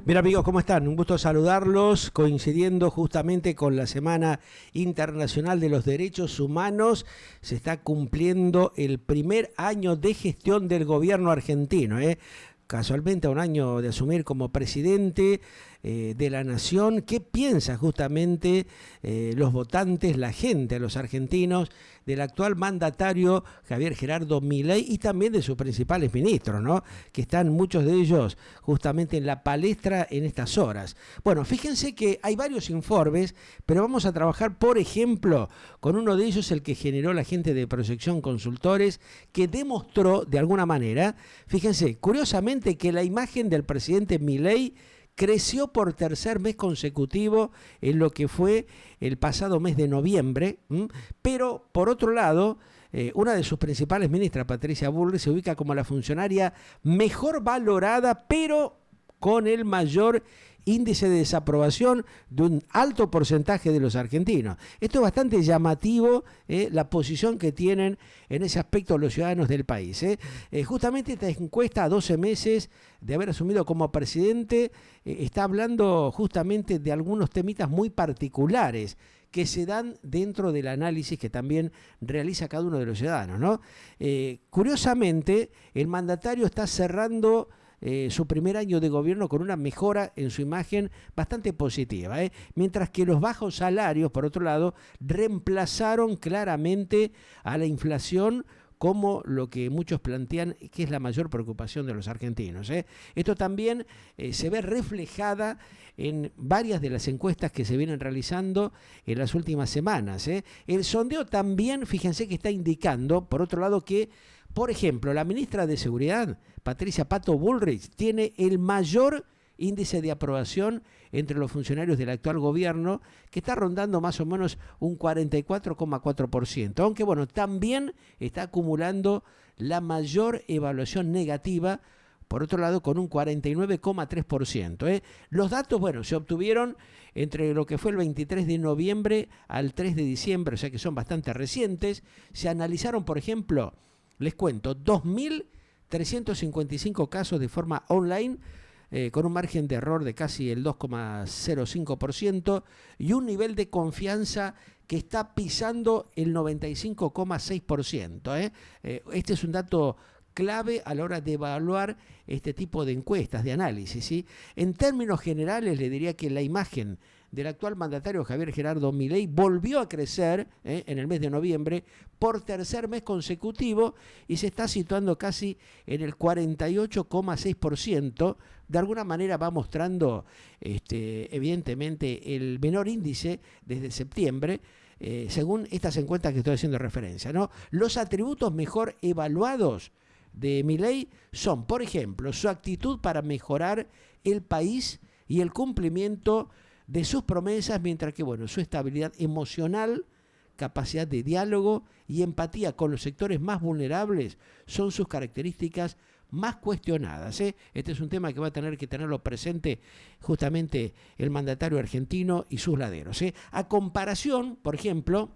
Bien amigos, ¿cómo están? Un gusto saludarlos, coincidiendo justamente con la Semana Internacional de los Derechos Humanos. Se está cumpliendo el primer año de gestión del gobierno argentino, casualmente a un año de asumir como presidente de la nación. ¿Qué piensa justamente los votantes, la gente, los argentinos, del actual mandatario Javier Gerardo Milei y también de sus principales ministros, ¿no? Que están muchos de ellos justamente en la palestra en estas horas? Bueno, fíjense que hay varios informes, pero vamos a trabajar, por ejemplo, con uno de ellos, el que generó la gente de Proyección Consultores, que demostró de alguna manera, fíjense, curiosamente, que la imagen del presidente Milei creció por tercer mes consecutivo en lo que fue el pasado mes de noviembre, pero por otro lado, una de sus principales ministras, Patricia Bullrich, se ubica como la funcionaria mejor valorada, pero con el mayor índice de desaprobación de un alto porcentaje de los argentinos. Esto es bastante llamativo, la posición que tienen en ese aspecto los ciudadanos del país. Justamente esta encuesta a 12 meses de haber asumido como presidente está hablando justamente de algunos temitas muy particulares que se dan dentro del análisis que también realiza cada uno de los ciudadanos, ¿no? Curiosamente, el mandatario está cerrando su primer año de gobierno con una mejora en su imagen bastante positiva, mientras que los bajos salarios, por otro lado, reemplazaron claramente a la inflación como lo que muchos plantean que es la mayor preocupación de los argentinos. Esto también se ve reflejada en varias de las encuestas que se vienen realizando en las últimas semanas. El sondeo también, fíjense que está indicando, por otro lado, que por ejemplo, la ministra de Seguridad, Patricia Pato Bullrich, tiene el mayor índice de aprobación entre los funcionarios del actual gobierno, que está rondando más o menos un 44,4%, aunque bueno, también está acumulando la mayor evaluación negativa, por otro lado, con un 49,3%. Los datos, bueno, se obtuvieron entre lo que fue el 23 de noviembre al 3 de diciembre, o sea que son bastante recientes. Se analizaron, por ejemplo, les cuento, 2.355 casos de forma online, con un margen de error de casi el 2,05% y un nivel de confianza que está pisando el 95,6%. Este es un dato clave a la hora de evaluar este tipo de encuestas, de análisis, ¿sí? En términos generales, le diría que la imagen del actual mandatario Javier Gerardo Milei volvió a crecer en el mes de noviembre por tercer mes consecutivo y se está situando casi en el 48,6%. De alguna manera va mostrando evidentemente el menor índice desde septiembre, según estas encuestas que estoy haciendo referencia, ¿no? Los atributos mejor evaluados de Milei son, por ejemplo, su actitud para mejorar el país y el cumplimiento de sus promesas, mientras que, bueno, su estabilidad emocional, capacidad de diálogo y empatía con los sectores más vulnerables son sus características más cuestionadas. Este es un tema que va a tener que tenerlo presente justamente el mandatario argentino y sus laderos. A comparación, por ejemplo,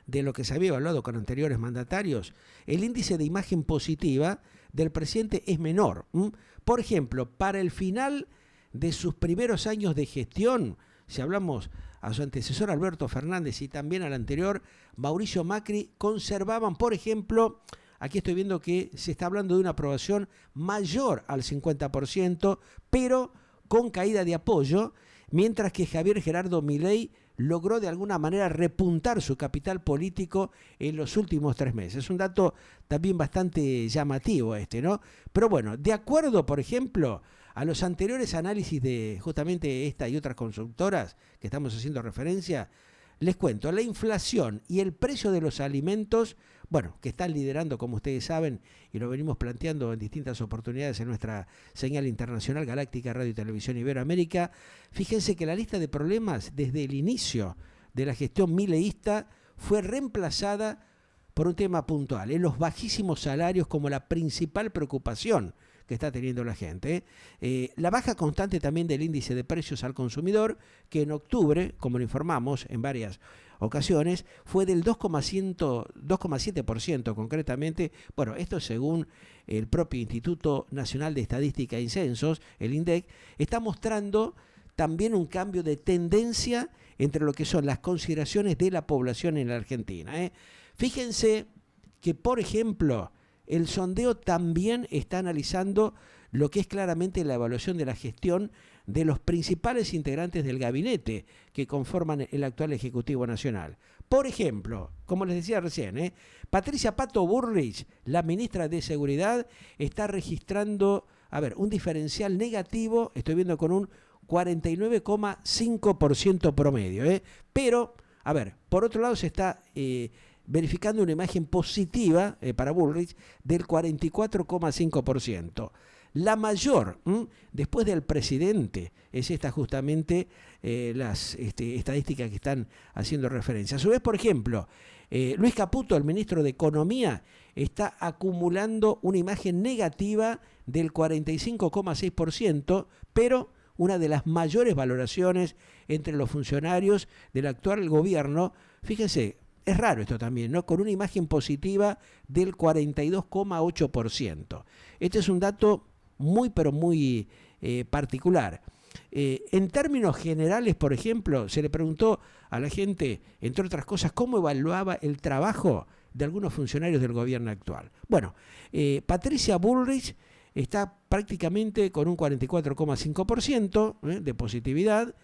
de lo que se había evaluado con anteriores mandatarios, el índice de imagen positiva del presidente es menor. Por ejemplo, para el final de sus primeros años de gestión, si hablamos a su antecesor Alberto Fernández y también al anterior Mauricio Macri, conservaban, por ejemplo, aquí estoy viendo que se está hablando de una aprobación mayor al 50%, pero con caída de apoyo, mientras que Javier Gerardo Milei logró de alguna manera repuntar su capital político en los últimos 3 meses. Es un dato también bastante llamativo ¿no? Pero bueno, de acuerdo, por ejemplo, a los anteriores análisis de justamente esta y otras consultoras que estamos haciendo referencia, les cuento, la inflación y el precio de los alimentos, bueno, que están liderando, como ustedes saben, y lo venimos planteando en distintas oportunidades en nuestra señal internacional galáctica Radio y Televisión Iberoamérica. Fíjense que la lista de problemas desde el inicio de la gestión mileísta fue reemplazada por un tema puntual, los bajísimos salarios como la principal preocupación que está teniendo la gente. La baja constante también del índice de precios al consumidor, que en octubre, como lo informamos en varias ocasiones, fue del 2,7% concretamente. Bueno, esto según el propio Instituto Nacional de Estadística y Censos, el INDEC, está mostrando también un cambio de tendencia entre lo que son las consideraciones de la población en la Argentina. Fíjense que, por ejemplo, el sondeo también está analizando lo que es claramente la evaluación de la gestión de los principales integrantes del gabinete que conforman el actual Ejecutivo Nacional. Por ejemplo, como les decía recién, Patricia Pato Bullrich, la ministra de Seguridad, está registrando, un diferencial negativo, estoy viendo con un 49,5% promedio. Pero, por otro lado se está verificando una imagen positiva para Bullrich del 44,5%. La mayor, después del presidente, es esta justamente las estadísticas que están haciendo referencia. A su vez, por ejemplo, Luis Caputo, el ministro de Economía, está acumulando una imagen negativa del 45,6%, pero una de las mayores valoraciones entre los funcionarios del actual gobierno. Fíjense, es raro esto también, ¿no? Con una imagen positiva del 42,8%. Este es un dato muy, pero muy particular. En términos generales, por ejemplo, se le preguntó a la gente, entre otras cosas, cómo evaluaba el trabajo de algunos funcionarios del gobierno actual. Bueno, Patricia Bullrich está prácticamente con un 44,5% de positividad,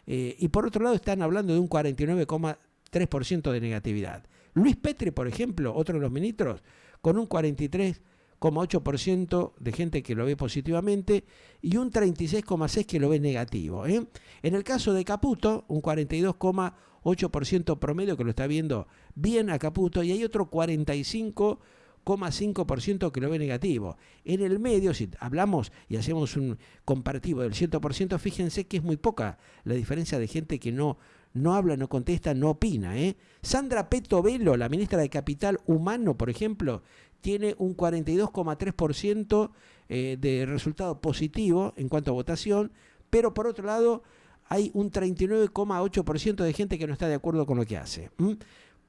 y por otro lado están hablando de un 49,3% de negatividad. Luis Petri, por ejemplo, otro de los ministros, con un 43,8% de gente que lo ve positivamente y un 36,6% que lo ve negativo. En el caso de Caputo, un 42,8% promedio que lo está viendo bien a Caputo, y hay otro 45,5% que lo ve negativo. En el medio, si hablamos y hacemos un comparativo del 100%, fíjense que es muy poca la diferencia de gente que no habla, no contesta, no opina. Sandra Petovelo, la ministra de Capital Humano, por ejemplo, tiene un 42,3% de resultado positivo en cuanto a votación, pero por otro lado hay un 39,8% de gente que no está de acuerdo con lo que hace.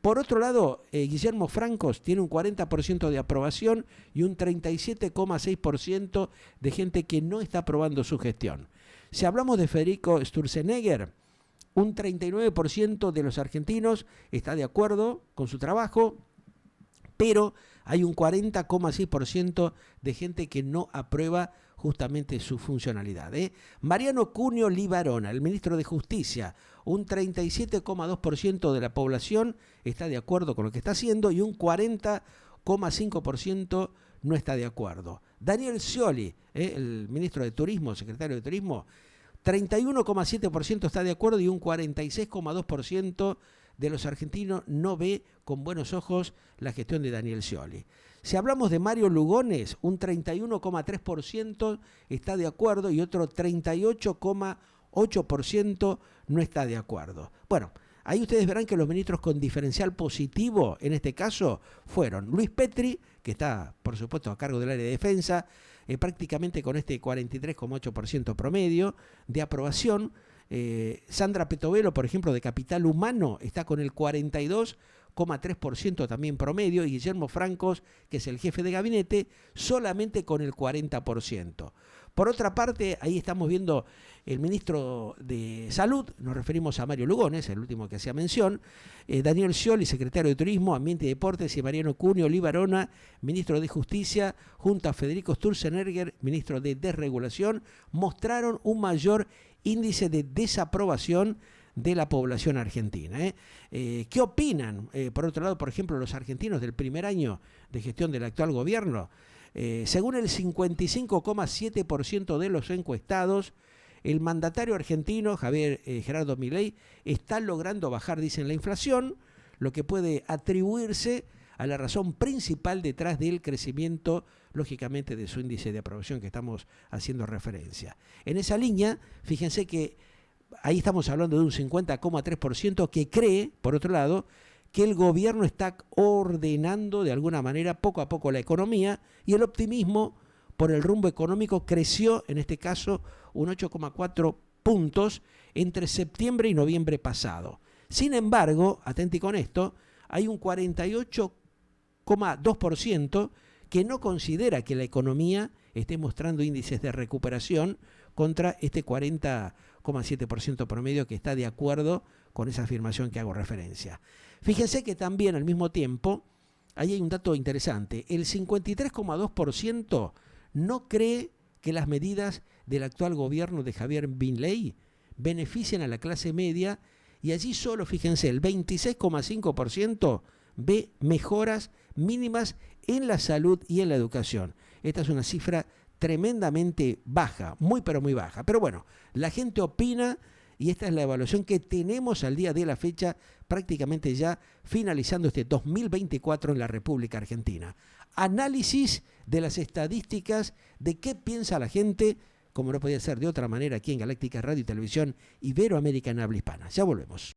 Por otro lado, Guillermo Francos tiene un 40% de aprobación y un 37,6% de gente que no está aprobando su gestión. Si hablamos de Federico Sturzenegger, un 39% de los argentinos está de acuerdo con su trabajo, pero hay un 40,6% de gente que no aprueba justamente su funcionalidad. Mariano Cunio Libarona, el ministro de Justicia, un 37,2% de la población está de acuerdo con lo que está haciendo y un 40,5% no está de acuerdo. Daniel Scioli, el ministro de Turismo, secretario de Turismo, 31,7% está de acuerdo y un 46,2% de los argentinos no ve con buenos ojos la gestión de Daniel Scioli. Si hablamos de Mario Lugones, un 31,3% está de acuerdo y otro 38,8% no está de acuerdo. Bueno, ahí ustedes verán que los ministros con diferencial positivo, en este caso, fueron Luis Petri, que está, por supuesto, a cargo del área de defensa, prácticamente con este 43,8% promedio de aprobación. Sandra Petovelo, por ejemplo, de Capital Humano, está con el 42,3% también promedio, y Guillermo Francos, que es el jefe de gabinete, solamente con el 40%. Por otra parte, ahí estamos viendo el ministro de Salud, nos referimos a Mario Lugones, el último que hacía mención, Daniel Scioli, secretario de Turismo, Ambiente y Deportes, y Mariano Cunio Libarona, ministro de Justicia, junto a Federico Sturzenegger, ministro de Desregulación, mostraron un mayor índice de desaprobación de la población argentina. ¿Qué opinan, por otro lado, por ejemplo, los argentinos del primer año de gestión del actual gobierno? Según el 55,7% de los encuestados, el mandatario argentino, Gerardo Milei, está logrando bajar, dicen, la inflación, lo que puede atribuirse a la razón principal detrás del crecimiento, lógicamente, de su índice de aprobación que estamos haciendo referencia. En esa línea, fíjense que ahí estamos hablando de un 50,3% que cree, por otro lado, que el gobierno está ordenando de alguna manera poco a poco la economía, y el optimismo por el rumbo económico creció, en este caso, un 8,4 puntos entre septiembre y noviembre pasado. Sin embargo, atenti con esto, hay un 48,2% que no considera que la economía esté mostrando índices de recuperación contra este 40,7% promedio que está de acuerdo con esa afirmación que hago referencia. Fíjense que también al mismo tiempo, ahí hay un dato interesante, el 53,2% no cree que las medidas del actual gobierno de Javier Milei benefician a la clase media y allí solo, fíjense, el 26,5% ve mejoras mínimas en la salud y en la educación. Esta es una cifra tremendamente baja, muy pero muy baja. Pero bueno, la gente opina y esta es la evaluación que tenemos al día de la fecha, prácticamente ya finalizando este 2024 en la República Argentina. Análisis de las estadísticas de qué piensa la gente, como no podía ser de otra manera aquí en Galáctica Radio y Televisión Iberoamericana Habla Hispana. Ya volvemos.